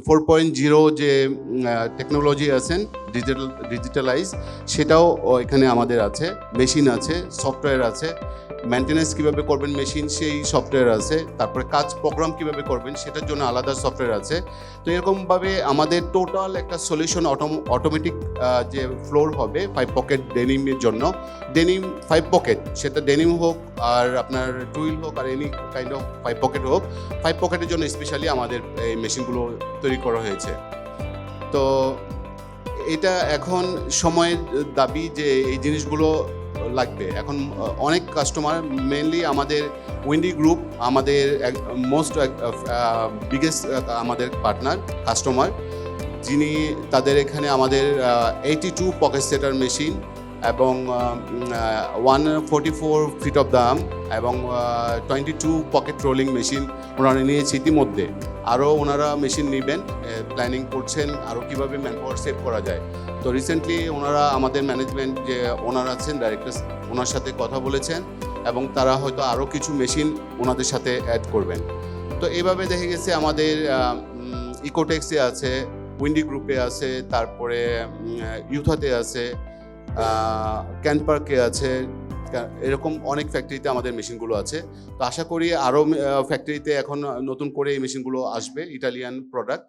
4.0 যে টেকনোলজি আছেন, ডিজিটালাইজ, সেটাও এখানে আমাদের আছে। মেশিন আছে, সফটওয়্যার আছে, মেনটেন্যান্স কীভাবে করবেন মেশিন সেই সফটওয়্যার আছে, তারপরে কাজ প্রোগ্রাম কীভাবে করবেন সেটার জন্য আলাদা সফটওয়্যার আছে। তো এরকমভাবে আমাদের টোটাল একটা সলিউশন অটোমেটিক যে ফ্লোর হবে 5 পকেট ডেনিমের জন্য। ডেনিম 5 পকেট, সেটা ডেনিম হোক আর আপনার টুইল হোক আর এনি কাইন্ড অফ 5 পকেট হোক, 5 পকেটের জন্য স্পেশালি আমাদের এই মেশিনগুলো তৈরি করা হয়েছে। তো এটা এখন সময়ের দাবি যে এই জিনিসগুলো লাগবে। এখন অনেক কাস্টমার, মেনলি আমাদের উইন্ডি গ্রুপ আমাদের মোস্ট বিগেস্ট আমাদের পার্টনার কাস্টমার, যিনি তাদের এখানে আমাদের 82 পকেট সেটার মেশিন এবং 144 ফিট অফ দাম এবং 22 পকেট রোলিং মেশিন ওনারা নিয়েছে ইতিমধ্যে। আরও ওনারা মেশিন নেবেন, প্ল্যানিং করছেন আরও কীভাবে ম্যানপাওয়ার সেভ করা যায়। তো রিসেন্টলি ওনারা আমাদের ম্যানেজমেন্ট যে ওনার আছেন ডাইরেক্টর, ওনার সাথে কথা বলেছেন এবং তারা হয়তো আরও কিছু মেশিন ওনাদের সাথে অ্যাড করবেন। তো এইভাবে দেখা গেছে আমাদের ইকোটেক্সে আছে, উইন্ডি গ্রুপে আছে, তারপরে ইউথাতে আছে, ক্যান পার্কে আছে, এরকম অনেক ফ্যাক্টরিতে আমাদের মেশিনগুলো আছে। তো আশা করি আরও ফ্যাক্টরিতে এখন নতুন করে এই মেশিনগুলো আসবে, ইটালিয়ান প্রোডাক্ট।